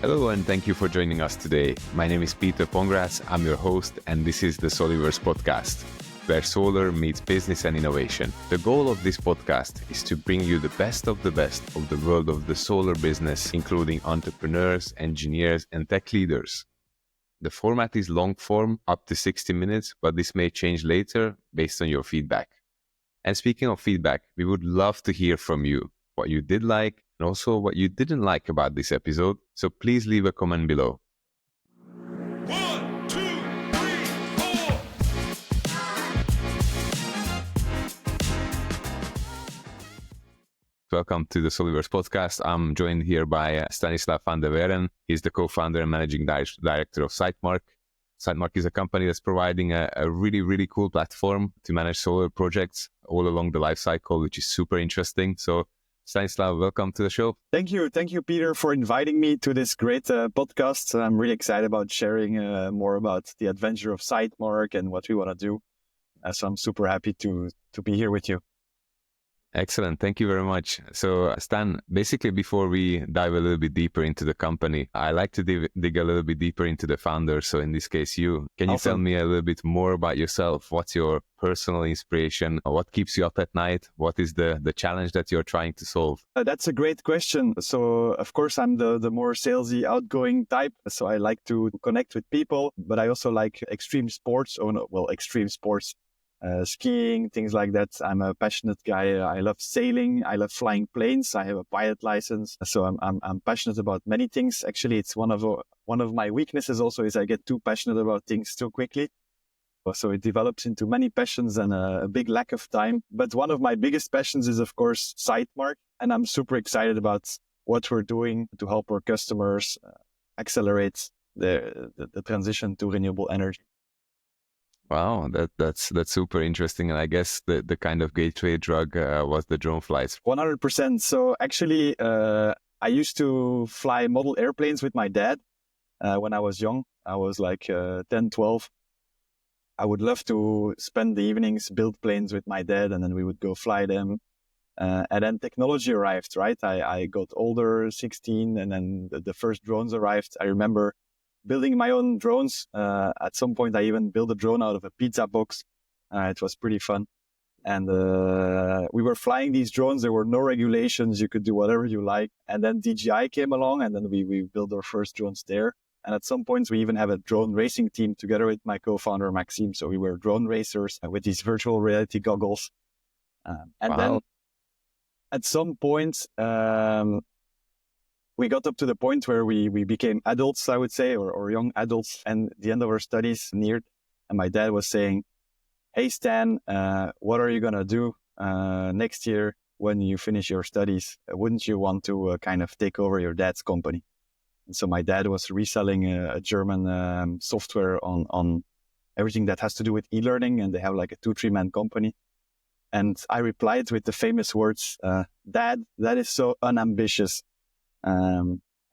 Hello and thank you for joining us today. My name is Peter Pongras, I'm your host, and this is the Soliverse Podcast, where solar meets business and innovation. The goal of this podcast is to bring you the best of the world of the solar business, including entrepreneurs, engineers, and tech leaders. The format is long form, up to 60 minutes, but this may change later based on your feedback. And speaking of feedback, we would love to hear from you, what you did like, and also what you didn't like about this episode, so please leave a comment below. 1, 2, 3, 4. Welcome to the Soliverse Podcast. I'm joined here by Stanislas van de Vaeren. He's the co-founder and managing director of Sitemark. Sitemark is a company that's providing a really cool platform to manage solar projects all along the life cycle, which is super interesting. So Stanislas, welcome to the show. Thank you, Peter, for inviting me to this great podcast. I'm really excited about sharing more about the adventure of Sitemark and what we want to do. So I'm super happy to be here with you. Excellent. Thank you very much. So Stan, basically before we dive a little bit deeper into the company, I like to dig a little bit deeper into the founder. So in this case, you. Can you Awesome. tell me a little bit more about yourself? What's your personal inspiration? What keeps you up at night? What is the challenge that you're trying to solve? That's a great question. So of course, I'm the more salesy, outgoing type. So I like to connect with people, but I also like extreme sports. Skiing, things like that. I'm a passionate guy. I love sailing. I love flying planes. I have a pilot license. So I'm passionate about many things. Actually, it's one of my weaknesses also is I get too passionate about things too quickly. So it develops into many passions and a big lack of time. But one of my biggest passions is, of course, Sitemark. And I'm super excited about what we're doing to help our customers accelerate the transition to renewable energy. Wow, that's super interesting. And I guess the kind of gateway drug was the drone flights. 100%. So actually, I used to fly model airplanes with my dad when I was young. I was like 10, 12. I would love to spend the evenings, build planes with my dad, and then we would go fly them. And then technology arrived, right? I got older, 16, and then the first drones arrived. I remember building my own drones. At some point, I even built a drone out of a pizza box. It was pretty fun. And we were flying these drones. There were no regulations. You could do whatever you like. And then DJI came along, and then we built our first drones there. And at some points, we even have a drone racing team together with my co-founder, Maxime. So we were drone racers with these virtual reality goggles. Then at some point, we got up to the point where we became adults, I would say, or young adults, and the end of our studies neared. And my dad was saying, "Hey, Stan, what are you going to do next year when you finish your studies? Wouldn't you want to kind of take over your dad's company?" And so my dad was reselling a German software on everything that has to do with e-learning, and they have like a 2-3-man company. And I replied with the famous words, "Dad, that is so unambitious."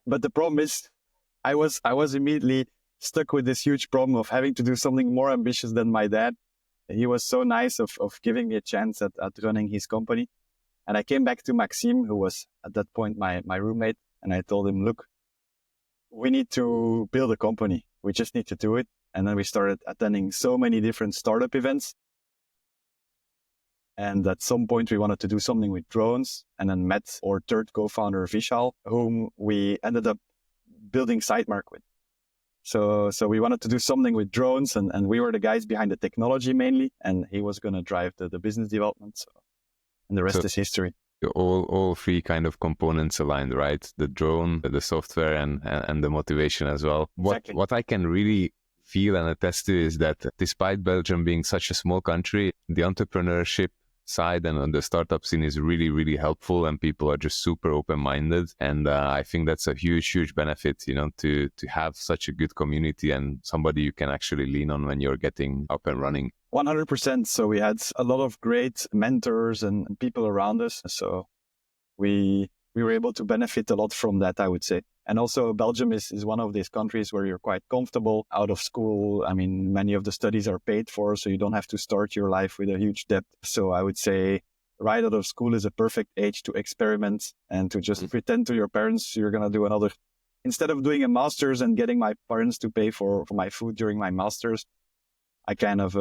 But the problem is, I was immediately stuck with this huge problem of having to do something more ambitious than my dad. He was so nice of giving me a chance at running his company. And I came back to Maxime, who was at that point my roommate, and I told him, "Look, we need to build a company. We just need to do it." And then we started attending so many different startup events. And at some point, we wanted to do something with drones, and then met our third co-founder, Vishal, whom we ended up building Sitemark with. So we wanted to do something with drones, and we were the guys behind the technology mainly, and he was going to drive the business development. And the rest is history. All three kind of components aligned, right? The drone, the software, and the motivation as well. Exactly. What I can really feel and attest to is that despite Belgium being such a small country, the entrepreneurship side and on the startup scene is really helpful, and people are just super open-minded. And I think that's a huge benefit, to have such a good community and somebody you can actually lean on when you're getting up and running. 100%. So we had a lot of great mentors and people around us. So we were able to benefit a lot from that, I would say. And also Belgium is one of these countries where you're quite comfortable out of school. I mean, many of the studies are paid for, so you don't have to start your life with a huge debt. So I would say right out of school is a perfect age to experiment and to just pretend to your parents you're going to do another instead of doing a master's and getting my parents to pay for my food during my master's, I kind of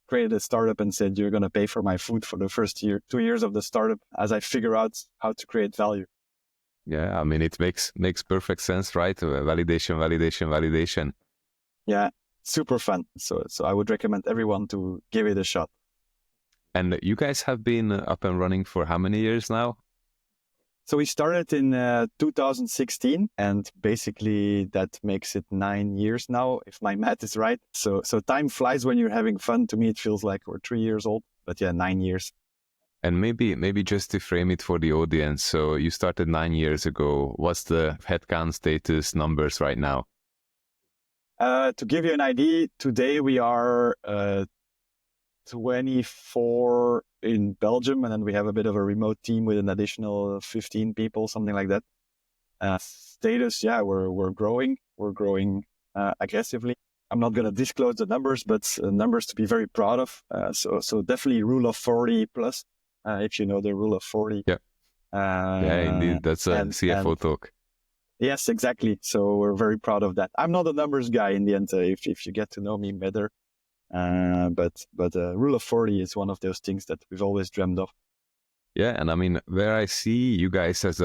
created a startup and said, you're going to pay for my food for the first 2 years of the startup as I figure out how to create value. Yeah, I mean, it makes perfect sense, right? Validation. Yeah, super fun. So I would recommend everyone to give it a shot. And you guys have been up and running for how many years now? So we started in 2016, and basically that makes it 9 years now, if my math is right. So time flies when you're having fun. To me, it feels like we're 3 years old, but yeah, 9 years. And maybe just to frame it for the audience. So you started 9 years ago. What's the headcount status numbers right now? To give you an idea, today we are 24 in Belgium, and then we have a bit of a remote team with an additional 15 people, something like that. Status, yeah, we're growing. We're growing aggressively. I'm not going to disclose the numbers, but numbers to be very proud of. So definitely rule of 40 plus, if you know the rule of 40. Yeah. Yeah, indeed. That's a CFO talk. Yes, exactly. So we're very proud of that. I'm not a numbers guy in the end, if you get to know me better. But rule of 40 is one of those things that we've always dreamed of. Yeah, and I mean, where I see you guys as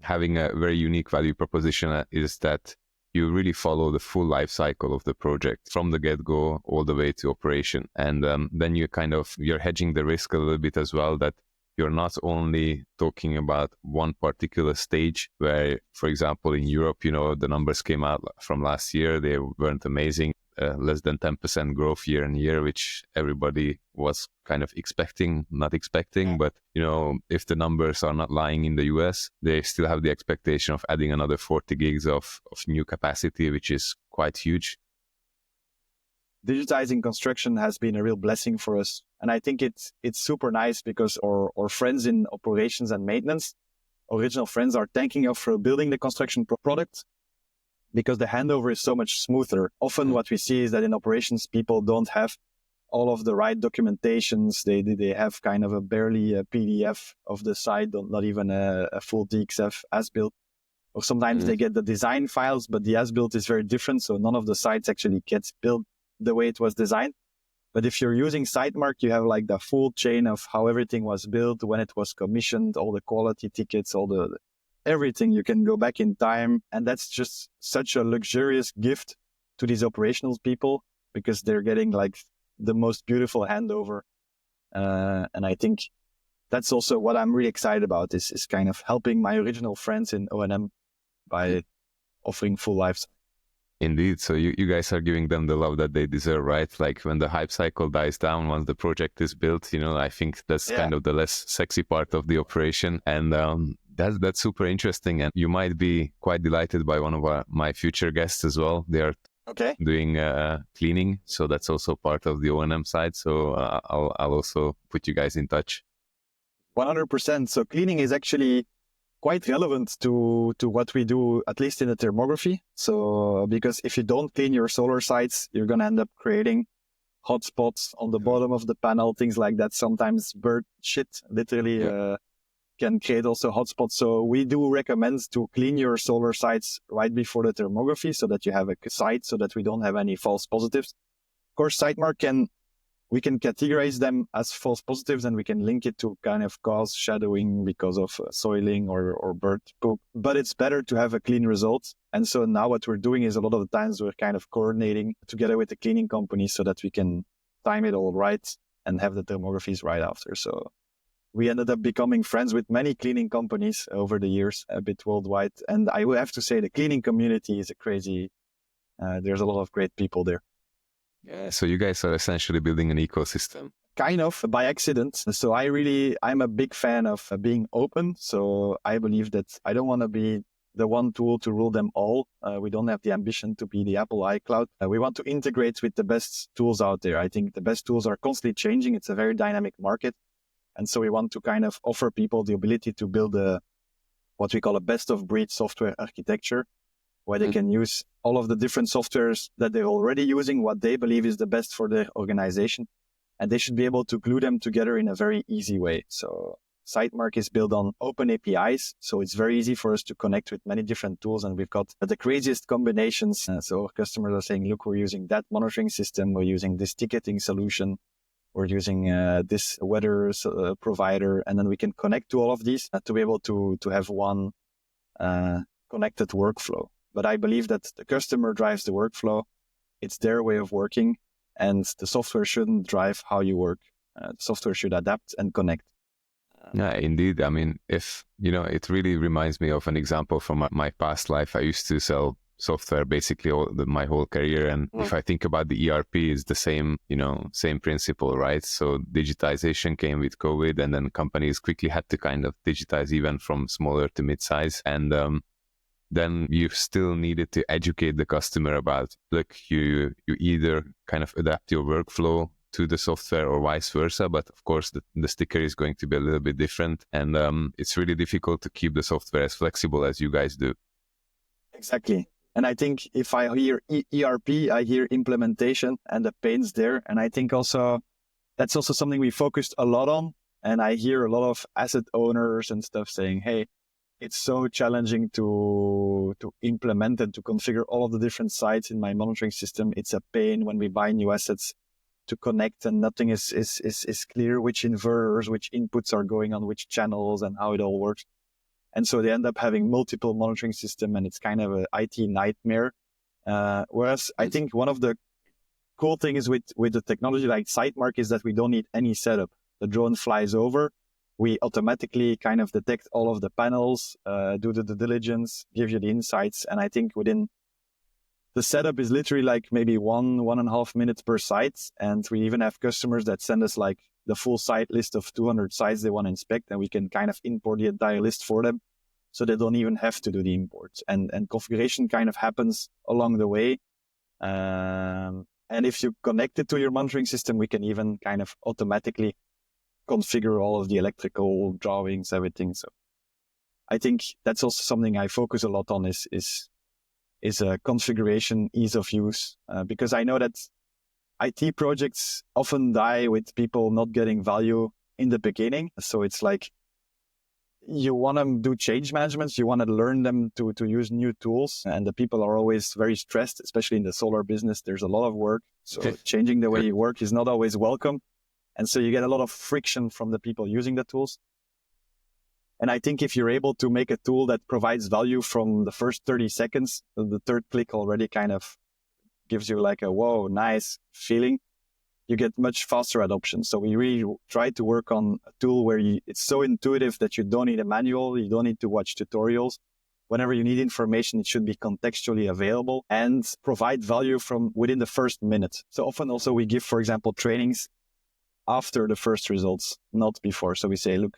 having a very unique value proposition is that you really follow the full life cycle of the project from the get-go all the way to operation. And then you're hedging the risk a little bit as well, that you're not only talking about one particular stage where, for example, in Europe, the numbers came out from last year. They weren't amazing. Less than 10% growth year on year, which everybody was kind of not expecting. But, if the numbers are not lying in the US, they still have the expectation of adding another 40 gigs of new capacity, which is quite huge. Digitizing construction has been a real blessing for us. And I think it's super nice because our friends in operations and maintenance, original friends, are thanking us for building the construction product, because the handover is so much smoother. Often what we see is that in operations, people don't have all of the right documentations. They have kind of barely a PDF of the site, not even a full DXF as-built. Or sometimes they get the design files, but the as-built is very different. So none of the sites actually gets built the way it was designed. But if you're using Sitemark, you have like the full chain of how everything was built, when it was commissioned, all the quality tickets, everything. You can go back in time. And that's just such a luxurious gift to these operational people, because they're getting like the most beautiful handover. And I think that's also what I'm really excited about, is kind of helping my original friends in O&M by offering full lives. Indeed. So you guys are giving them the love that they deserve, right? Like when the hype cycle dies down, once the project is built, I think that's kind of the less sexy part of the operation. And that's super interesting. And you might be quite delighted by one of my future guests as well. They are doing cleaning. So that's also part of the O&M side. So I'll also put you guys in touch. 100%. So cleaning is actually quite relevant to what we do, at least in the thermography. So because if you don't clean your solar sites, you're going to end up creating hotspots on the bottom of the panel, things like that. Sometimes bird shit literally can create also hotspots. So we do recommend to clean your solar sites right before the thermography, so that you have a site, so that we don't have any false positives. Of course, Sitemark we can categorize them as false positives, and we can link it to kind of cause shadowing because of soiling or bird poop. But it's better to have a clean result. And so now what we're doing is, a lot of the times we're kind of coordinating together with the cleaning company so that we can time it all right and have the thermographies right after. So we ended up becoming friends with many cleaning companies over the years, a bit worldwide. And I will have to say the cleaning community is there's a lot of great people there. Yeah, so you guys are essentially building an ecosystem. Kind of by accident. So I'm a big fan of being open. So I believe that I don't want to be the one tool to rule them all. We don't have the ambition to be the Apple iCloud. We want to integrate with the best tools out there. I think the best tools are constantly changing. It's a very dynamic market. And so we want to kind of offer people the ability to build what we call a best of breed software architecture, where they can use all of the different softwares that they're already using, what they believe is the best for their organization. And they should be able to glue them together in a very easy way. So Sitemark is built on open APIs, so it's very easy for us to connect with many different tools, and we've got the craziest combinations. So customers are saying, look, we're using that monitoring system, we're using this ticketing solution, we're using this weather provider, and then we can connect to all of these to be able to have one connected workflow. But I believe that the customer drives the workflow. It's their way of working, and the software shouldn't drive how you work. The software should adapt and connect. Yeah, indeed. I mean, if, it really reminds me of an example from my past life. I used to sell software basically my whole career. And if I think about the ERP, it's the same, same principle, right? So digitization came with COVID, and then companies quickly had to kind of digitize even from smaller to mid-size. And then you still needed to educate the customer about, look, you either kind of adapt your workflow to the software or vice versa. But of course, the sticker is going to be a little bit different. And it's really difficult to keep the software as flexible as you guys do. Exactly. And I think if I hear ERP, I hear implementation and the pains there. And I think also that's also something we focused a lot on. And I hear a lot of asset owners and stuff saying, hey, it's so challenging to implement and to configure all of the different sites in my monitoring system. It's a pain when we buy new assets to connect, and nothing is clear which inverters, which inputs are going on which channels and how it all works. And so they end up having multiple monitoring systems, and it's kind of an IT nightmare. Whereas I think one of the cool things with the technology like Sitemark is that we don't need any setup. The drone flies over. We automatically kind of detect all of the panels, do the due diligence, give you the insights. And I think within the setup is literally like maybe 1.5 minutes per site. And we even have customers that send us like the full site list of 200 sites they want to inspect, and we can kind of import the entire list for them. So they don't even have to do the imports. And configuration kind of happens along the way. And if you connect it to your monitoring system, we can even kind of automatically configure all of the electrical drawings, everything. So I think that's also something I focus a lot on is configuration, ease of use, because I know that IT projects often die with people not getting value in the beginning. So it's like you want to do change management, you want to learn them to use new tools, and the people are always very stressed, especially in the solar business. There's a lot of work. So changing the way you work is not always welcome. And so you get a lot of friction from the people using the tools. And I think if you're able to make a tool that provides value from the first 30 seconds, the third click already kind of gives you like a, whoa, nice feeling, you get much faster adoption. So we really try to work on a tool where it's so intuitive that you don't need a manual, you don't need to watch tutorials. Whenever you need information, it should be contextually available and provide value from within the first minute. So often also we give, for example, trainings after the first results, not before. So we say, look,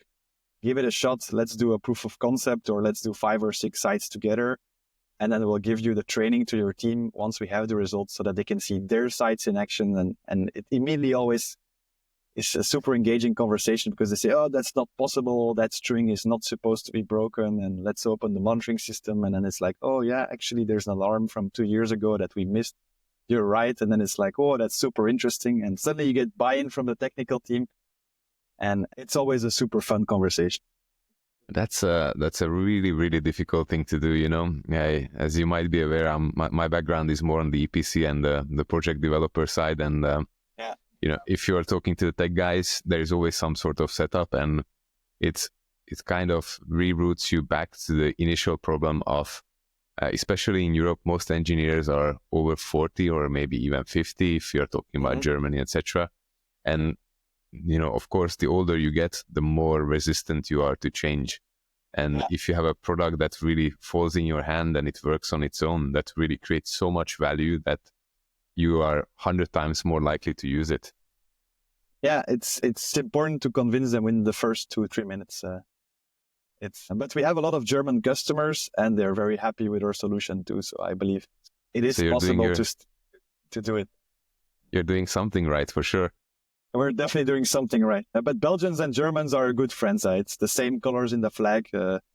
give it a shot. Let's do a proof of concept, or let's do 5 or 6 sites together. And then we'll give you the training to your team once we have the results so that they can see their sites in action. And it immediately always is a super engaging conversation because they say, oh, that's not possible. That string is not supposed to be broken. And let's open the monitoring system. And then it's like, oh yeah, actually there's an alarm from 2 years ago that we missed. You're right. And then it's like, oh, that's super interesting. And suddenly you get buy-in from the technical team. And it's always a super fun conversation. That's a really, really difficult thing to do, as you might be aware, my background is more on the EPC and the project developer side. And, if you are talking to the tech guys, there is always some sort of setup, and it kind of reroutes you back to the initial problem of, especially in Europe, most engineers are over 40 or maybe even 50 if you're talking about Germany, etc. And, of course, the older you get, the more resistant you are to change. And if you have a product that really falls in your hand and it works on its own, that really creates so much value that you are 100 times more likely to use it. Yeah, it's important to convince them in the first 2-3 minutes. But we have a lot of German customers, and they're very happy with our solution too. So I believe it is possible to do it. You're doing something right for sure. We're definitely doing something right. But Belgians and Germans are good friends. It's the same colors in the flag. So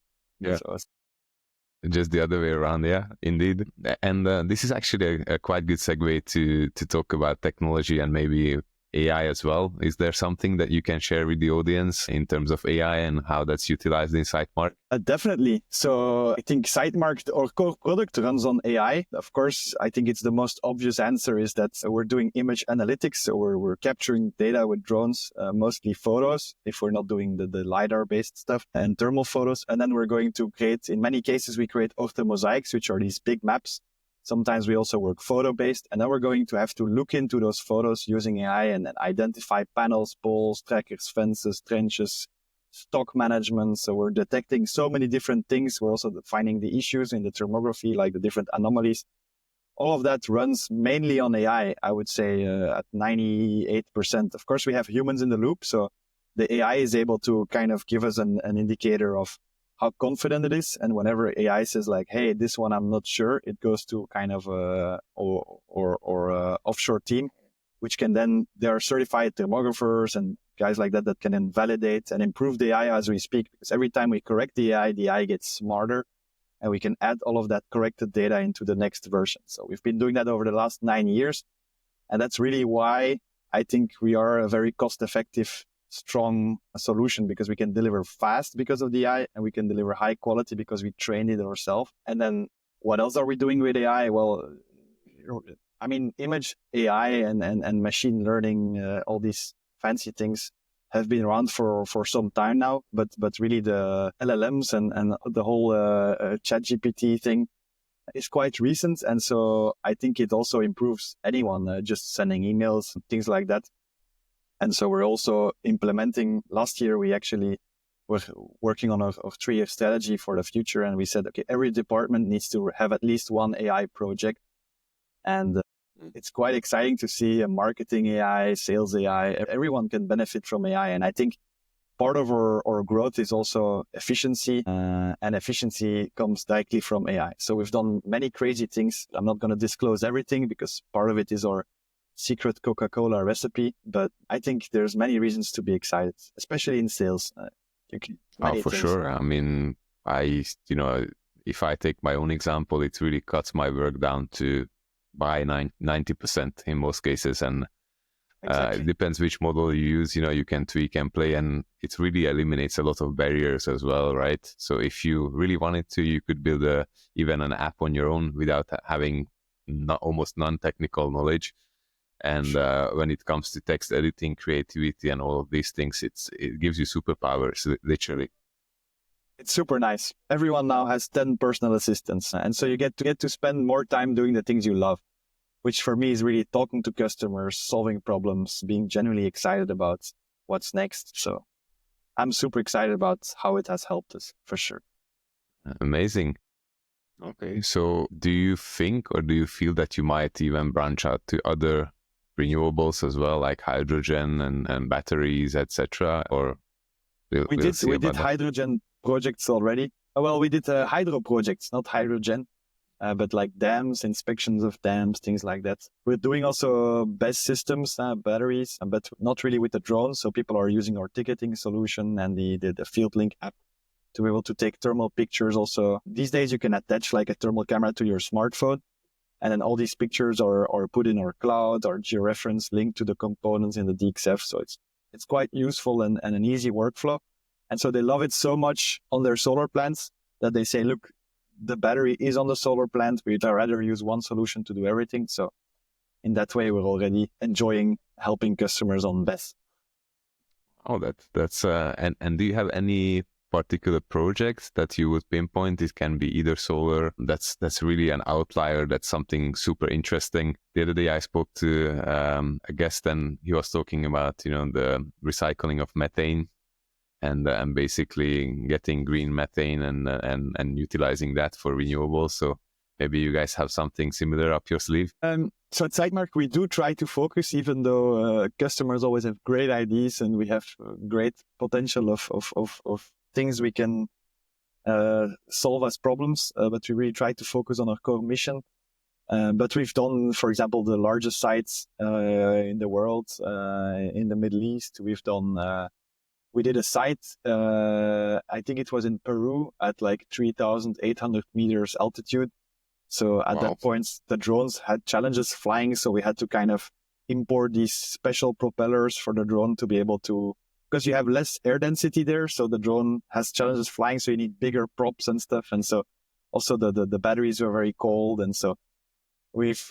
just the other way around. Yeah, indeed. And this is actually a quite good segue to talk about technology and maybe AI as well. Is there something that you can share with the audience in terms of AI and how that's utilized in Sitemark? Definitely. So I think Sitemark, our core product, runs on AI. Of course, I think it's the most obvious answer is that we're doing image analytics. So we're capturing data with drones, mostly photos, if we're not doing the LiDAR-based stuff, and thermal photos. And then we're going to create, in many cases, we create orthomosaics, which are these big maps. Sometimes we also work photo-based, and then we're going to have to look into those photos using AI and identify panels, poles, trackers, fences, trenches, stock management. So we're detecting so many different things. We're also finding the issues in the thermography, like the different anomalies. All of that runs mainly on AI, I would say at 98%. Of course, we have humans in the loop. So the AI is able to kind of give us an indicator of how confident it is. And whenever AI says like, hey, this one, I'm not sure, it goes to kind of offshore team, which can then, there are certified thermographers and guys like that can then validate and improve the AI as we speak. Because every time we correct the AI gets smarter and we can add all of that corrected data into the next version. So we've been doing that over the last 9 years. And that's really why I think we are a very cost-effective, strong solution, because we can deliver fast because of the AI and we can deliver high quality because we trained it ourselves. And then what else are we doing with AI? Well, I mean, image AI and machine learning, all these fancy things have been around for some time now, but really the LLMs and the whole ChatGPT thing is quite recent. And so I think it also improves anyone just sending emails, things like that. And so we're also implementing, last year we actually were working on a 3-year strategy for the future. And we said, okay, every department needs to have at least one AI project. And it's quite exciting to see a marketing AI, sales AI. Everyone can benefit from AI. And I think part of our growth is also efficiency, and efficiency comes directly from AI. So we've done many crazy things. I'm not going to disclose everything because part of it is our secret Coca-Cola recipe, but I think there's many reasons to be excited, especially in sales. For sure. I mean, if I take my own example, it really cuts my work down to by 90% in most cases. And Exactly. it depends which model you use, you can tweak and play, and it really eliminates a lot of barriers as well, right? So if you really wanted to, you could build even an app on your own without having almost non-technical knowledge. And when it comes to text editing, creativity, and all of these things, it gives you superpowers, literally. It's super nice. Everyone now has 10 personal assistants. And so you get to spend more time doing the things you love, which for me is really talking to customers, solving problems, being genuinely excited about what's next. So I'm super excited about how it has helped us, for sure. Amazing. Okay. So do you think, or do you feel that you might even branch out to other renewables as well, like hydrogen and batteries, etc.? Or we did hydrogen projects already. Well, we did hydro projects, not hydrogen, but like dams, inspections of dams, things like that. We're doing also BESS systems, batteries, but not really with the drones. So people are using our ticketing solution and the FieldLink app to be able to take thermal pictures. Also, these days you can attach like a thermal camera to your smartphone, and then all these pictures are put in our cloud or georeference linked to the components in the DXF. So it's quite useful and an easy workflow. And so they love it so much on their solar plants that they say, look, the battery is on the solar plant. We'd rather use one solution to do everything. So in that way, we're already enjoying helping customers on BESS. Oh, that's and do you have any particular projects that you would pinpoint? It can be either solar. That's really an outlier. That's something super interesting. The other day I spoke to a guest, and he was talking about the recycling of methane and basically getting green methane and utilizing that for renewables. So maybe you guys have something similar up your sleeve. So at Sitemark, we do try to focus, even though customers always have great ideas and we have great potential of things we can solve as problems, but we really try to focus on our core mission. But we've done, for example, the largest sites in the world, in the Middle East. We did a site, I think it was in Peru, at like 3,800 meters altitude. So at that point, the drones had challenges flying, so we had to kind of import these special propellers for the drone to be able to, because you have less air density there. So the drone has challenges flying. So you need bigger props and stuff. And so also the batteries were very cold. And so we've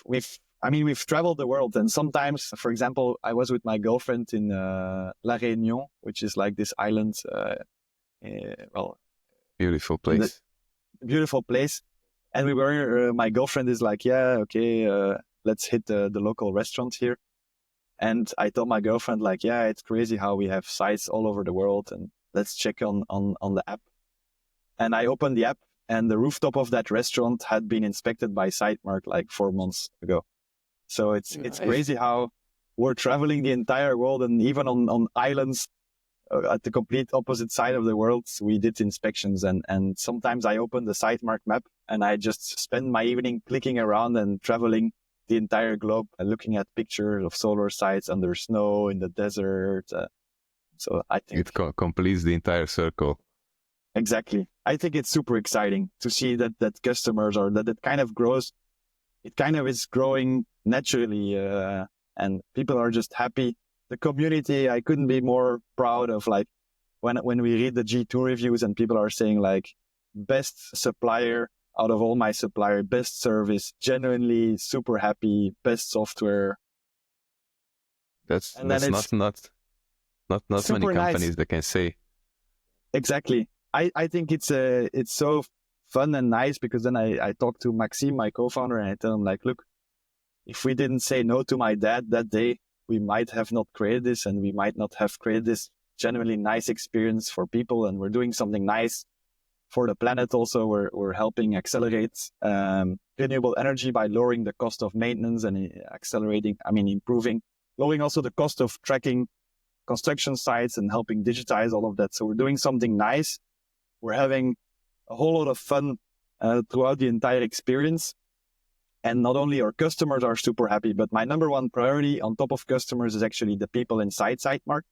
traveled the world. And sometimes, for example, I was with my girlfriend in La Réunion, which is like this island, Beautiful place. Beautiful place. And we were, my girlfriend is like, yeah, okay, let's hit the local restaurant here. And I told my girlfriend, like, yeah, it's crazy how we have sites all over the world, and let's check on the app. And I opened the app, and the rooftop of that restaurant had been inspected by Sitemark like 4 months ago. So it's crazy how we're traveling the entire world, and even on islands at the complete opposite side of the world, we did inspections. And sometimes I open the Sitemark map and I just spend my evening clicking around and traveling the entire globe and looking at pictures of solar sites under snow, in the desert. So I think it completes the entire circle. Exactly. I think it's super exciting to see that customers, or that it kind of grows. It kind of is growing naturally, and people are just happy. The community, I couldn't be more proud of, like, when we read the G2 reviews and people are saying like, best supplier out of all my supplier, best service, genuinely super happy, best software. That's not many companies nice. that can say. Exactly. I think it's so fun and nice, because then I talk to Maxime, my co-founder, and I tell him, like, look, if we didn't say no to my dad that day, we might have not created this, and we might not have created this genuinely nice experience for people. And we're doing something nice for the planet. Also, we're helping accelerate renewable energy by lowering the cost of maintenance and lowering also the cost of tracking construction sites and helping digitize all of that. So we're doing something nice. We're having a whole lot of fun throughout the entire experience. And not only our customers are super happy, but my number one priority on top of customers is actually the people inside Sitemark.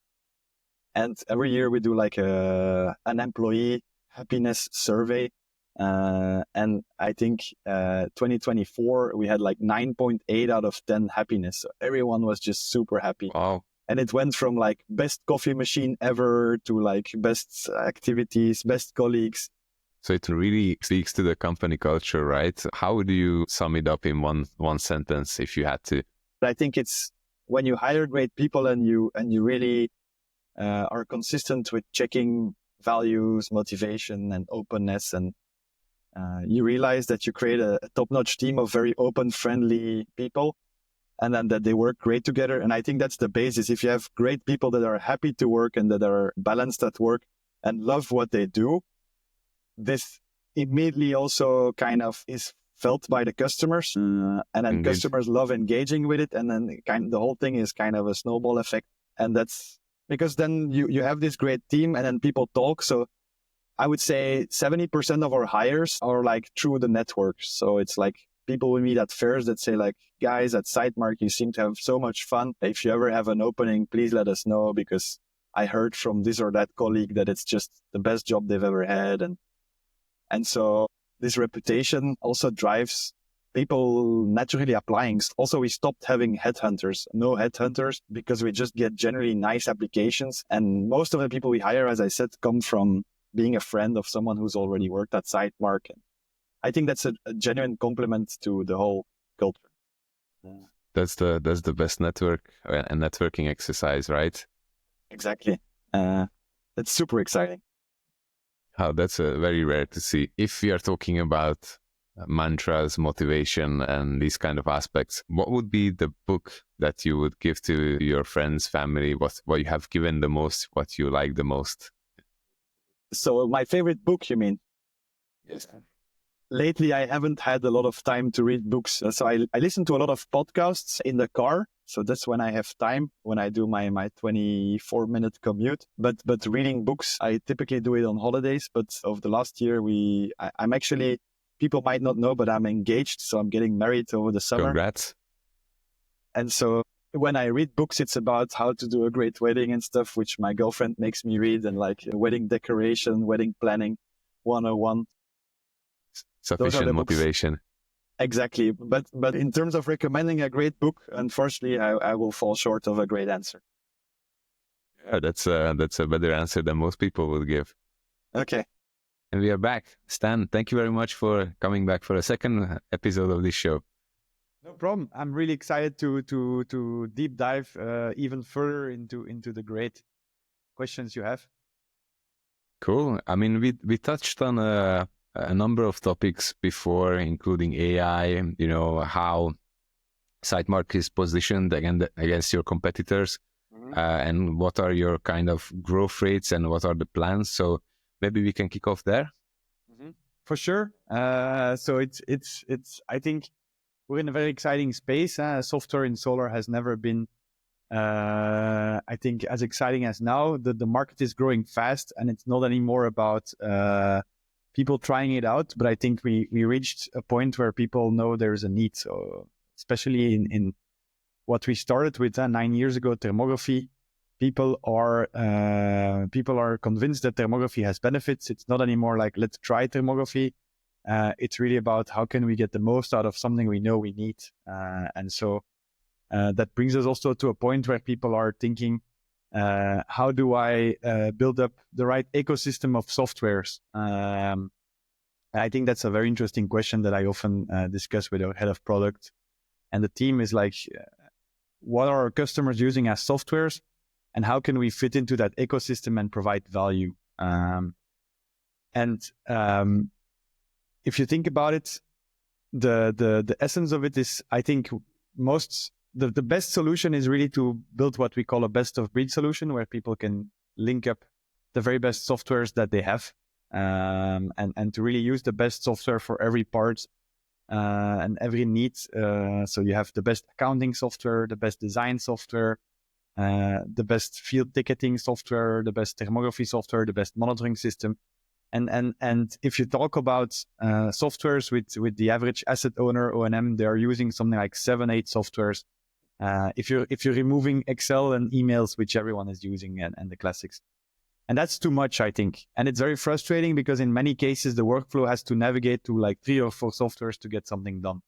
And every year we do like an employee happiness survey. And I think 2024, we had like 9.8 out of 10 happiness. So everyone was just super happy. Wow. And it went from like best coffee machine ever to like best activities, best colleagues. So it really speaks to the company culture, right? How do you sum it up in one sentence if you had to? I think it's when you hire great people and you really are consistent with checking values, motivation, and openness, and you realize that you create a top-notch team of very open, friendly people, and then that they work great together. And I think that's the basis. If you have great people that are happy to work and that are balanced at work and love what they do, this immediately also kind of is felt by the customers, and then customers love engaging with it, and then the whole thing is kind of a snowball effect. And that's because then you have this great team, and then people talk. So I would say 70% of our hires are like through the network. So it's like people we meet at fairs that say like, guys, at Sitemark, you seem to have so much fun. If you ever have an opening, please let us know, because I heard from this or that colleague that it's just the best job they've ever had. And so this reputation also drives people naturally applying. Also, we stopped having headhunters, no headhunters, because we just get generally nice applications. And most of the people we hire, as I said, come from being a friend of someone who's already worked at Sitemark. And I think that's a genuine compliment to the whole culture. That's the best network and networking exercise, right? Exactly. It's super exciting. Oh, that's very rare to see. If we are talking about mantras, motivation, and these kind of aspects, what would be the book that you would give to your friends, family? What you have given the most, what you like the most? So my favorite book, you mean? Yes. Lately, I haven't had a lot of time to read books. So I listen to a lot of podcasts in the car. So that's when I have time, when I do my 24-minute commute. But reading books, I typically do it on holidays. But over the last year, I'm actually, people might not know, but I'm engaged. So I'm getting married over the summer. Congrats. And so when I read books, it's about how to do a great wedding and stuff, which my girlfriend makes me read, and like wedding decoration, wedding planning 101. Sufficient motivation. Exactly. But in terms of recommending a great book, unfortunately, I will fall short of a great answer. Yeah, that's a better answer than most people will give. Okay. And we are back. Stan, thank you very much for coming back for a second episode of this show. No problem. I'm really excited to deep dive even further into the great questions you have. Cool. I mean, we touched on a number of topics before, including AI, how Sitemark is positioned against your competitors, and what are your kind of growth rates and what are the plans. So maybe we can kick off there. For sure. So it's. I think we're in a very exciting space. Software in solar has never been, I think, as exciting as now. The market is growing fast, and it's not anymore about people trying it out. But I think we reached a point where people know there's a need. So especially in what we started with 9 years ago, thermography, people are convinced that thermography has benefits. It's not anymore like, let's try thermography. It's really about how can we get the most out of something we know we need. And so that brings us also to a point where people are thinking, how do I build up the right ecosystem of softwares? I think that's a very interesting question that I often discuss with our head of product. And the team is like, what are our customers using as softwares? And how can we fit into that ecosystem and provide value? If you think about it, the essence of it is, I think, the best solution is really to build what we call a best of breed solution, where people can link up the very best softwares that they have, and to really use the best software for every part and every need. So you have the best accounting software, the best design software, the best field ticketing software, the best thermography software, the best monitoring system. And if you talk about softwares with the average asset owner, O&M, they are using something like 7-8 softwares. If you're removing Excel and emails, which everyone is using, and the classics. And that's too much, I think. And it's very frustrating because in many cases, the workflow has to navigate to like 3 or 4 softwares to get something done.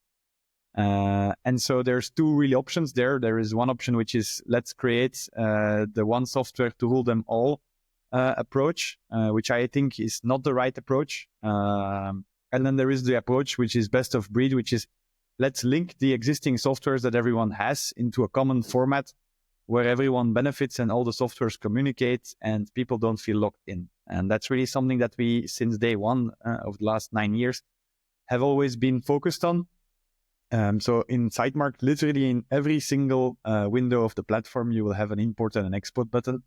And so there's 2 really options there. There is one option, which is let's create the one software to rule them all approach, which I think is not the right approach. And then there is the approach, which is best of breed, which is let's link the existing softwares that everyone has into a common format where everyone benefits and all the softwares communicate and people don't feel locked in. And that's really something that we, since day one of the last 9 years, have always been focused on. So in Sitemark, literally in every single window of the platform, you will have an import and an export button.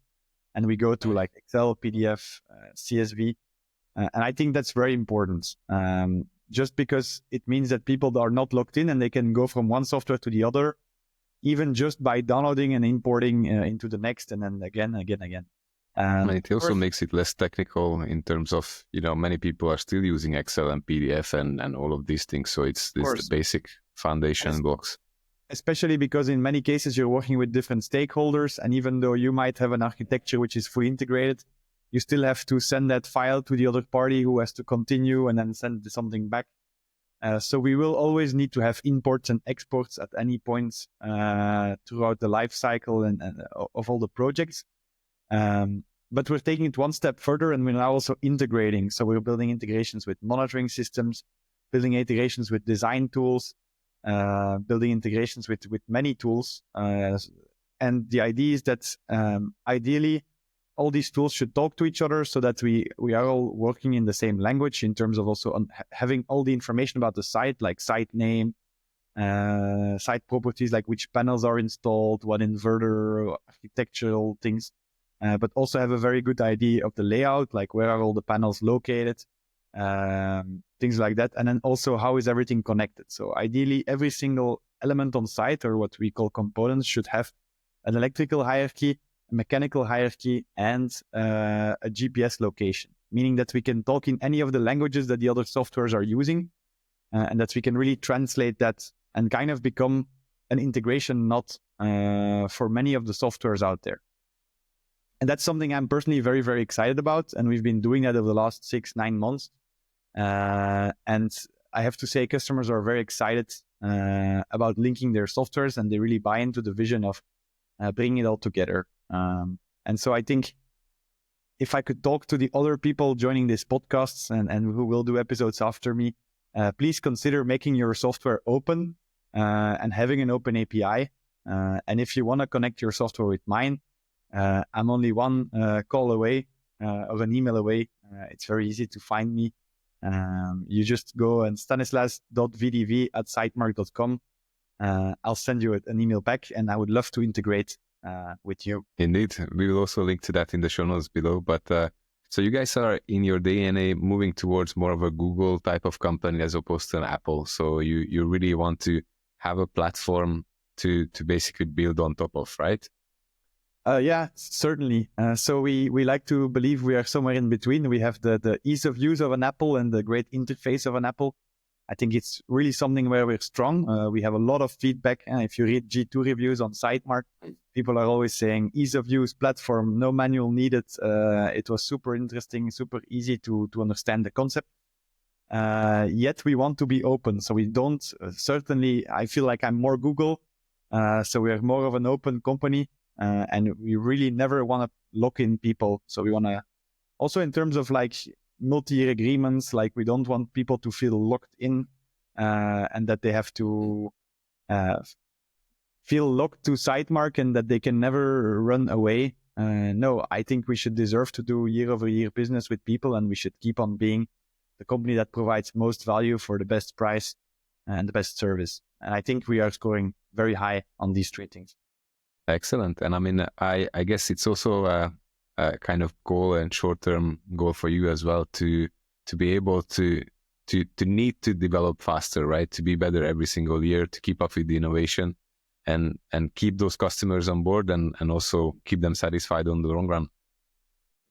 And we go to like Excel, PDF, CSV. And I think that's very important. Just because it means that people are not locked in and they can go from one software to the other, even just by downloading and importing into the next and then again. And it also makes it less technical in terms of, many people are still using Excel and PDF and all of these things. So it's the basic foundation blocks. Especially because in many cases, you're working with different stakeholders. And even though you might have an architecture which is fully integrated, you still have to send that file to the other party who has to continue and then send something back. So we will always need to have imports and exports at any point throughout the life cycle and of all the projects. But we're taking it one step further and we're now also integrating. So we're building integrations with monitoring systems, building integrations with design tools, building integrations with many tools. And the idea is that ideally, all these tools should talk to each other so that we are all working in the same language in terms of also having all the information about the site, like site name, site properties, like which panels are installed, what inverter, architectural things, but also have a very good idea of the layout, like where are all the panels located, things like that. And then also how is everything connected? So ideally, every single element on site, or what we call components, should have an electrical hierarchy, mechanical hierarchy, and a GPS location, meaning that we can talk in any of the languages that the other softwares are using, and that we can really translate that and kind of become an integration node for many of the softwares out there. And that's something I'm personally very, very excited about. And we've been doing that over the last 6-9 months. And I have to say customers are very excited about linking their softwares, and they really buy into the vision of bringing it all together. And so I think if I could talk to the other people joining this podcast and who will do episodes after me, please consider making your software open and having an open API. And if you want to connect your software with mine, I'm only one call away or an email away. It's very easy to find me. You just go and stanislas.vdv@sitemark.com. I'll send you an email back, and I would love to integrate with you. Indeed. We will also link to that in the show notes below. But so you guys are in your DNA moving towards more of a Google type of company as opposed to an Apple. So you really want to have a platform to basically build on top of, right? Yeah, certainly. So we like to believe we are somewhere in between. We have the ease of use of an Apple and the great interface of an Apple. I think it's really something where we're strong. We have a lot of feedback. If you read G2 reviews on Sitemark, people are always saying ease of use, platform, no manual needed. It was super interesting, super easy to understand the concept. Yet we want to be open. So we don't, certainly, I feel like I'm more Google. So we are more of an open company. And we really never want to lock in people. So we want to, also in terms of like multi-year agreements, like we don't want people to feel locked in and that they have to feel locked to Sitemark and that they can never run away. No, I think we should deserve to do year-over-year business with people, and we should keep on being the company that provides most value for the best price and the best service. And I think we are scoring very high on these three things. Excellent. And I mean, I guess it's also a kind of goal and short-term goal for you as well to be able to need to develop faster, right? To be better every single year, to keep up with the innovation and keep those customers on board and also keep them satisfied on the long run.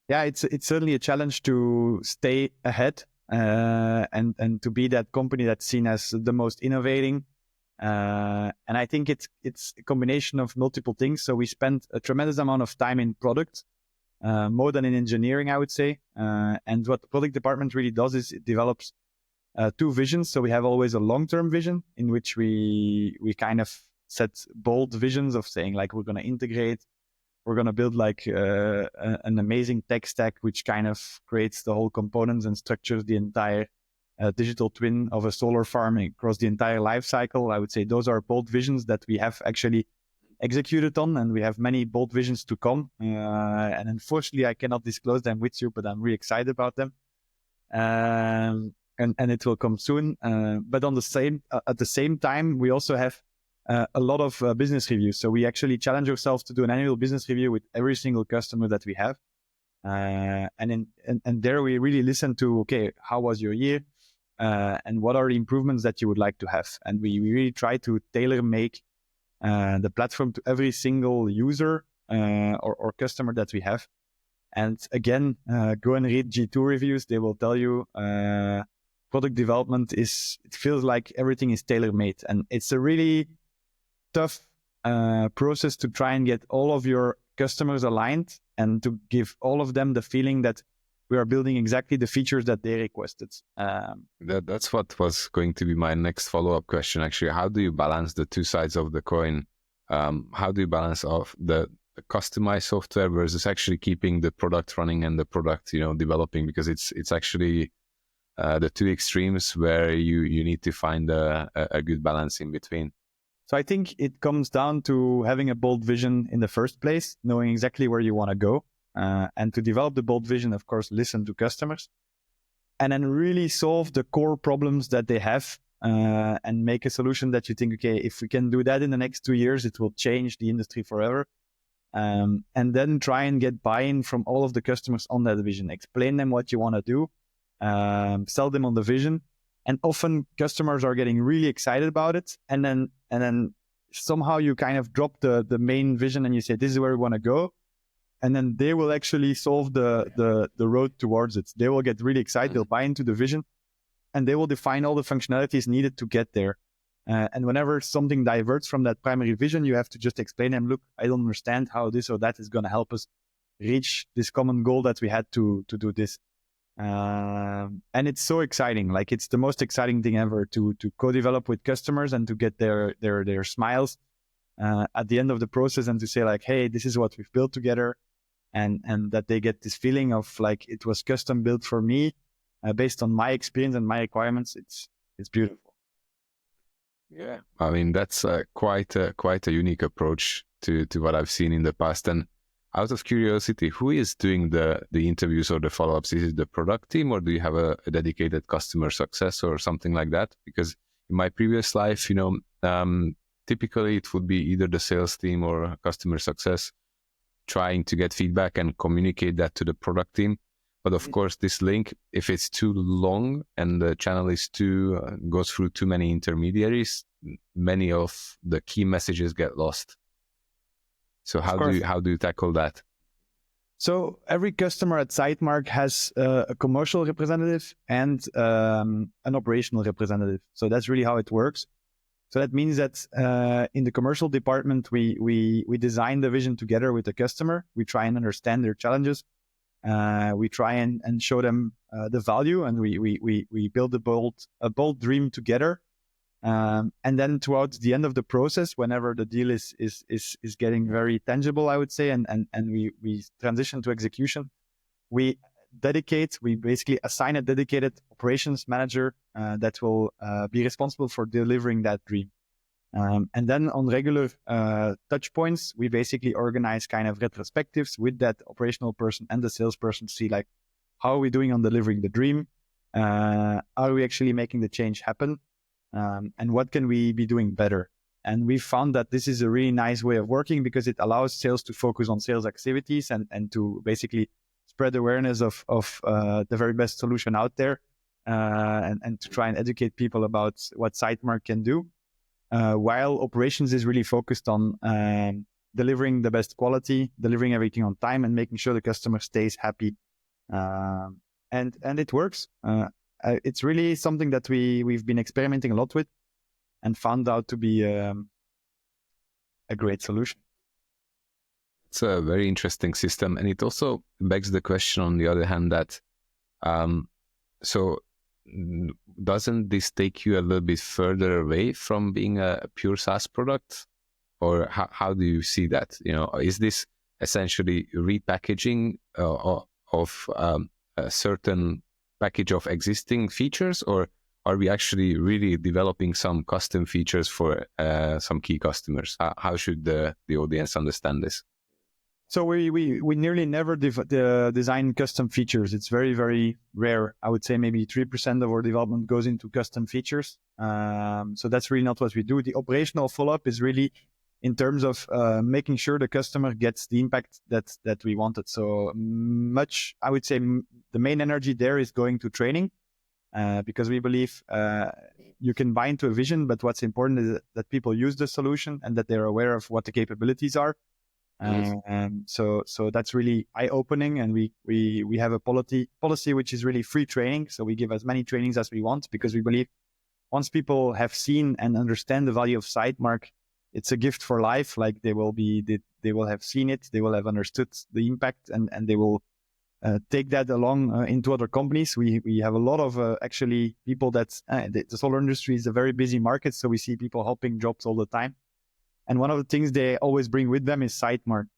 Yeah, it's certainly a challenge to stay ahead and to be that company that's seen as the most innovating. And I think it's a combination of multiple things. So we spend a tremendous amount of time in product, more than in engineering, I would say. And what the product department really does is it develops two visions. So we have always a long-term vision in which we kind of set bold visions of saying like, we're going to integrate, we're going to build like an amazing tech stack, which kind of creates the whole components and structures the entire digital twin of a solar farm across the entire life cycle. I would say those are bold visions that we have actually executed on, and we have many bold visions to come. And unfortunately, I cannot disclose them with you, but I'm really excited about them. And it will come soon. But at the same time, we also have a lot of business reviews. So we actually challenge ourselves to do an annual business review with every single customer that we have. And there we really listen to, okay, how was your year? And what are the improvements that you would like to have? And we really try to tailor make the platform to every single user or customer that we have. And again, go and read G2 reviews. They will tell you product development it feels like everything is tailor-made. And it's a really tough process to try and get all of your customers aligned and to give all of them the feeling that we are building exactly the features that they requested. That's what was going to be my next follow-up question, actually. How do you balance the two sides of the coin? How do you balance off the customized software versus actually keeping the product running and the product, developing? Because it's actually the two extremes where you need to find a good balance in between. So I think it comes down to having a bold vision in the first place, knowing exactly where you want to go. And to develop the bold vision, of course, listen to customers and then really solve the core problems that they have and make a solution that you think, okay, if we can do that in the next 2 years, it will change the industry forever. And then try and get buy-in from all of the customers on that vision. Explain them what you want to do, sell them on the vision. And often customers are getting really excited about it. And then somehow you kind of drop the main vision and you say, this is where we want to go. And then they will actually solve the road towards it. They will get really excited. They'll buy into the vision and they will define all the functionalities needed to get there. And whenever something diverts from that primary vision, you have to just explain them, look, I don't understand how this or that is going to help us reach this common goal that we had to do this. And it's so exciting. Like it's the most exciting thing ever to co-develop with customers and to get their smiles at the end of the process, and to say like, hey, this is what we've built together, and that they get this feeling of like it was custom built for me based on my experience and my requirements. It's beautiful. Yeah, I mean that's quite a unique approach to what I've seen in the past. And out of curiosity, who is doing the interviews or the follow-ups? Is it the product team, or do you have a dedicated customer success or something like that? Because in my previous life, typically it would be either the sales team or customer success trying to get feedback and communicate that to the product team. But of course, this link, if it's too long and the channel is goes through too many intermediaries, many of the key messages get lost. So how do you tackle that? So every customer at Sitemark has a commercial representative and an operational representative. So that's really how it works. So that means that in the commercial department, we design the vision together with the customer. We try and understand their challenges. We try and show them the value, and we build a bold dream together. And then throughout the end of the process, whenever the deal is getting very tangible, I would say, and we transition to execution, we basically assign a dedicated operations manager that will be responsible for delivering that dream. And then on regular touch points, we basically organize kind of retrospectives with that operational person and the salesperson to see like, how are we doing on delivering the dream? Are we actually making the change happen? And what can we be doing better? And we found that this is a really nice way of working because it allows sales to focus on sales activities and to basically spread awareness of the very best solution out there, and to try and educate people about what Sitemark can do, while operations is really focused on delivering the best quality, delivering everything on time, and making sure the customer stays happy. And it works. It's really something that we've been experimenting a lot with and found out to be a great solution. It's a very interesting system. And it also begs the question, on the other hand, that so doesn't this take you a little bit further away from being a pure SaaS product? Or how do you see that? Is this essentially repackaging of a certain package of existing features, or are we actually really developing some custom features for some key customers? How should the audience understand this? So we nearly never design custom features. It's very, very rare. I would say maybe 3% of our development goes into custom features. So that's really not what we do. The operational follow-up is really in terms of making sure the customer gets the impact that we wanted. So much, I would say the main energy there is going to training, because we believe you can buy into a vision, but what's important is that people use the solution and that they're aware of what the capabilities are. So that's really eye-opening, and we have a policy which is really free training. So we give as many trainings as we want, because we believe once people have seen and understand the value of Sitemark, it's a gift for life. Like they will have seen it, they will have understood the impact, and they will take that along into other companies. We have a lot of actually people that the solar industry is a very busy market, so we see people hopping jobs all the time. And one of the things they always bring with them is Sitemark.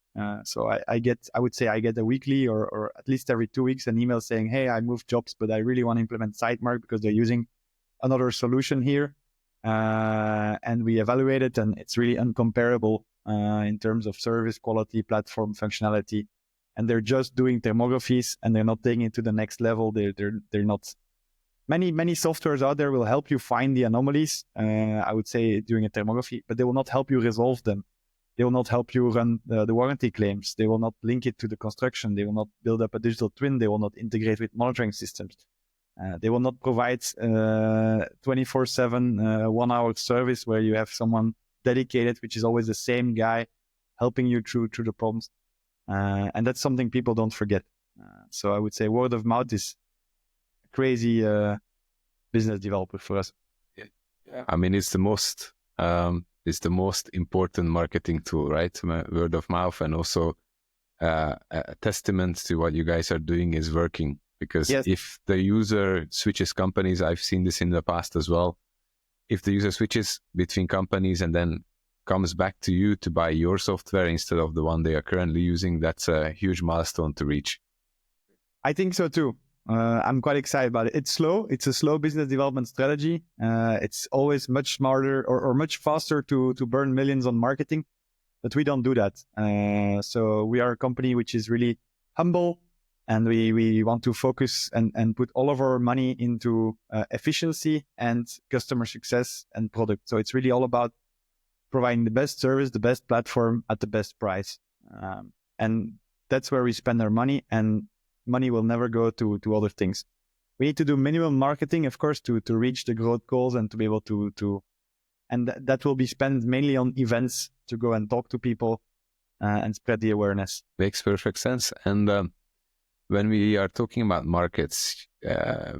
So I would say I get a weekly or at least every 2 weeks an email saying, hey, I moved jobs, but I really want to implement Sitemark because they're using another solution here. And we evaluate it, and it's really uncomparable in terms of service, quality, platform, functionality. And they're just doing thermographies, and they're not taking it to the next level. They're not. Many softwares out there will help you find the anomalies, I would say, during a thermography, but they will not help you resolve them. They will not help you run the warranty claims. They will not link it to the construction. They will not build up a digital twin. They will not integrate with monitoring systems. They will not provide 24/7 1-hour service where you have someone dedicated, which is always the same guy helping you through the problems. And that's something people don't forget. So I would say word of mouth is crazy business developer for us. Yeah. I mean, it's the most important marketing tool, right? Word of mouth, and also a testament to what you guys are doing is working. Because Yes. if the user switches companies, I've seen this in the past as well. If the user switches between companies and then comes back to you to buy your software instead of the one they are currently using, that's a huge milestone to reach. I think so too. I'm quite excited about it. It's slow. It's a slow business development strategy. It's always much smarter or much faster to burn millions on marketing, but we don't do that. So we are a company which is really humble, and we want to focus and put all of our money into efficiency and customer success and product. So it's really all about providing the best service, the best platform at the best price. And that's where we spend our money, and money will never go to other things. We need to do minimum marketing, of course, to reach the growth goals and to be able and that will be spent mainly on events to go and talk to people and spread the awareness. Makes perfect sense. And when we are talking about markets,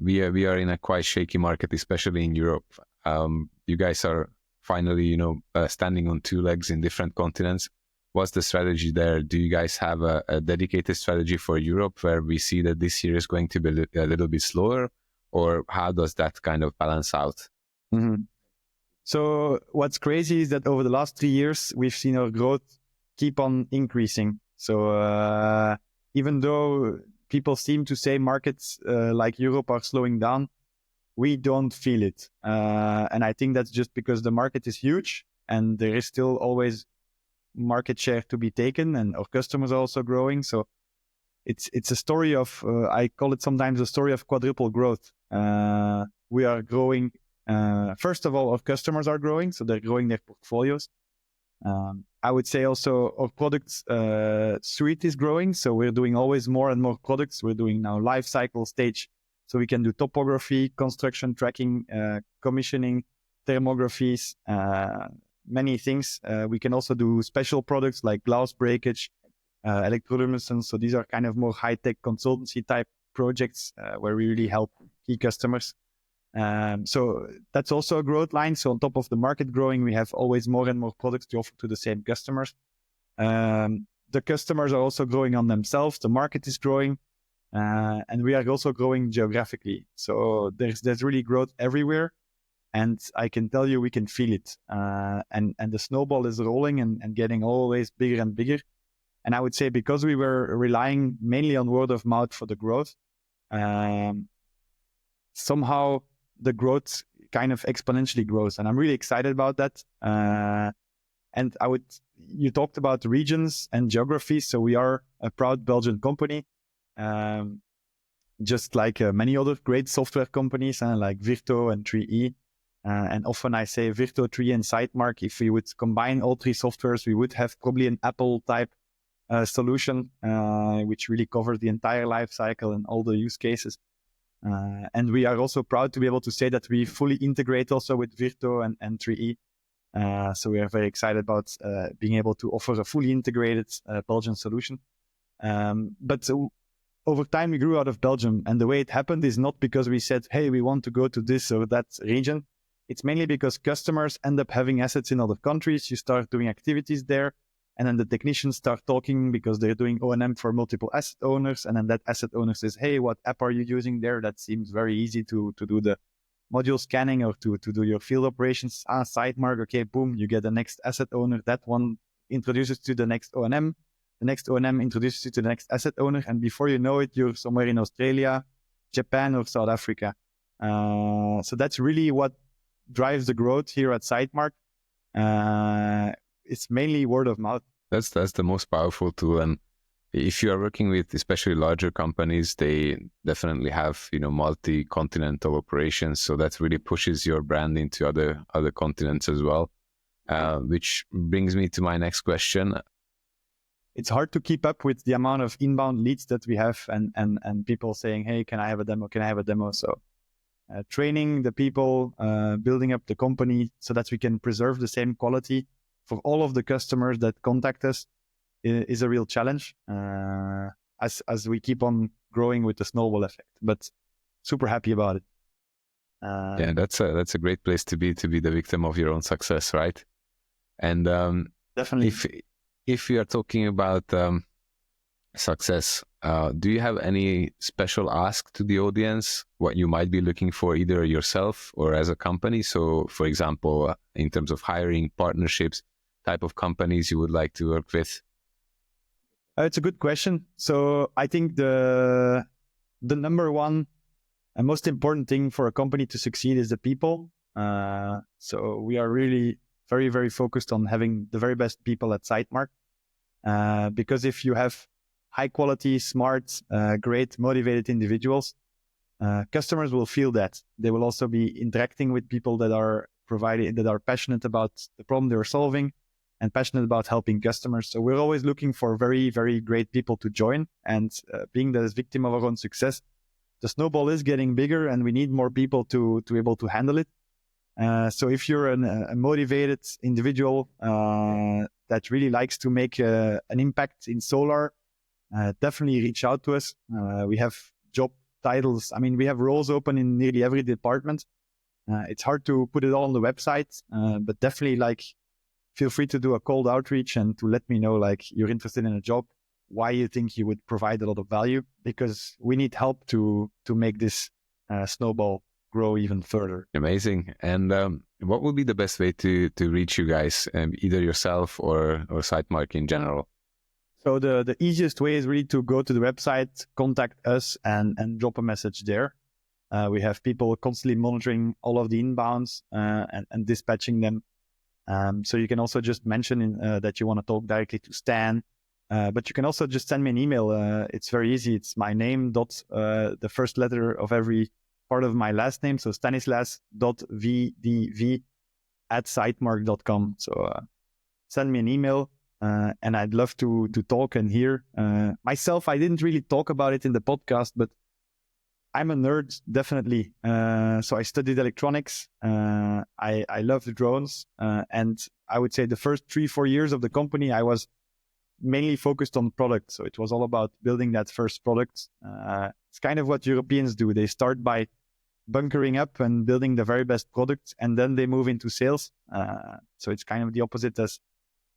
we are in a quite shaky market, especially in Europe. You guys are finally, standing on two legs in different continents. What's the strategy there? Do you guys have a dedicated strategy for Europe where we see that this year is going to be a little bit slower, or how does that kind of balance out? Mm-hmm. So what's crazy is that over the last 3 years, we've seen our growth keep on increasing. So even though people seem to say markets like Europe are slowing down, we don't feel it. And I think that's just because the market is huge and there is still always market share to be taken, and our customers are also growing. So it's a story of, I call it sometimes a story of quadruple growth. We are growing. First of all, our customers are growing, so they're growing their portfolios. I would say also our product suite is growing. So we're doing always more and more products. We're doing now lifecycle stage. So we can do topography, construction tracking, commissioning, thermographies, many things. We can also do special products like glass breakage, electroluminescence. So these are kind of more high-tech consultancy type projects where we really help key customers. So that's also a growth line. So on top of the market growing, we have always more and more products to offer to the same customers. The customers are also growing on themselves. The market is growing. And we are also growing geographically. So there's really growth everywhere. And I can tell you, we can feel it. And the snowball is rolling and getting always bigger and bigger. And I would say because we were relying mainly on word of mouth for the growth, somehow the growth kind of exponentially grows. And I'm really excited about that. And you talked about regions and geographies. So we are a proud Belgian company. Just like many other great software companies like Virto and 3E. And often I say Virto, 3E, and Sitemark. If we would combine all three softwares, we would have probably an Apple type solution, which really covers the entire life cycle and all the use cases. And we are also proud to be able to say that we fully integrate also with Virto and 3E. So we are very excited about being able to offer a fully integrated Belgian solution. But over time, we grew out of Belgium. And the way it happened is not because we said, hey, we want to go to this or that region. It's mainly because customers end up having assets in other countries. You start doing activities there. And then the technicians start talking because they're doing O&M for multiple asset owners. And then that asset owner says, hey, what app are you using there? That seems very easy to do the module scanning or to do your field operations. Sitemark, okay, boom, you get the next asset owner. That one introduces to the next O&M. The next O&M introduces you to the next asset owner. And before you know it, you're somewhere in Australia, Japan, or South Africa. So that's really what drives the growth here at Sitemark. It's mainly word of mouth. That's the most powerful tool. And if you are working with especially larger companies, they definitely have, multi-continental operations. So that really pushes your brand into other continents as well. Which brings me to my next question. It's hard to keep up with the amount of inbound leads that we have and people saying, hey, can I have a demo? Can I have a demo? So training the people, building up the company so that we can preserve the same quality for all of the customers that contact us is a real challenge as we keep on growing with the snowball effect. But super happy about it. Yeah, that's a great place to be the victim of your own success, right? And definitely. If we are talking about success, do you have any special ask to the audience, what you might be looking for either yourself or as a company? So, for example, in terms of hiring, partnerships, type of companies you would like to work with? It's a good question. So I think the number one and most important thing for a company to succeed is the people. So we are really very, very focused on having the very best people at Sitemark. Because if you have high quality, smart, great, motivated individuals, customers will feel that. They will also be interacting with people that are passionate about the problem they're solving and passionate about helping customers. So we're always looking for very, very great people to join. And being the victim of our own success, the snowball is getting bigger and we need more people to be able to handle it. So if you're a motivated individual that really likes to make an impact in solar, definitely reach out to us. We have job titles. I mean, we have roles open in nearly every department. It's hard to put it all on the website, but definitely feel free to do a cold outreach and to let me know you're interested in a job, why you think you would provide a lot of value, because we need help to make this snowball grow even further. Amazing. And what would be the best way to reach you guys, either yourself or Sitemark in general? So the easiest way is really to go to the website, contact us and drop a message there. We have people constantly monitoring all of the inbounds and dispatching them. So you can also just mention that you want to talk directly to Stan, but you can also just send me an email. It's very easy. It's my name the first letter of every part of my last name. So stanislas.vdv@sitemark.com. So send me an email and I'd love to talk and hear. Myself, I didn't really talk about it in the podcast, but I'm a nerd, definitely. So I studied electronics. I love the drones. And I would say the first 3-4 years of the company, I was mainly focused on product. So it was all about building that first product. It's kind of what Europeans do. They start by bunkering up and building the very best product, and then they move into sales. So it's kind of the opposite as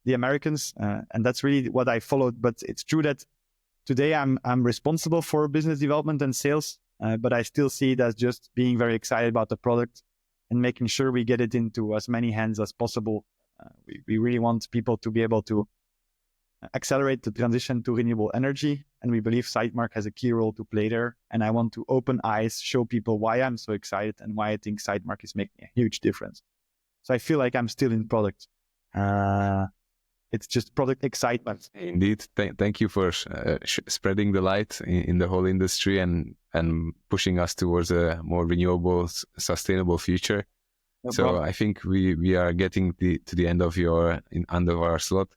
the Americans. And that's really what I followed. But it's true that today I'm responsible for business development and sales. But I still see it as just being very excited about the product and making sure we get it into as many hands as possible. We really want people to be able to accelerate the transition to renewable energy. And we believe Sitemark has a key role to play there. And I want to open eyes, show people why I'm so excited and why I think Sitemark is making a huge difference. So I feel like I'm still in product. It's just product excitement. Indeed. Thank you for spreading the light in the whole industry and pushing us towards a more renewable, sustainable future. No so problem. I think we are getting to the end of our slot.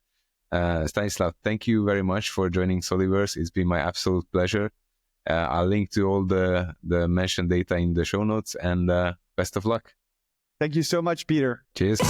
Stanislas, thank you very much for joining Soliverse. It's been my absolute pleasure. I'll link to all the mentioned data in the show notes, and best of luck. Thank you so much, Peter. Cheers.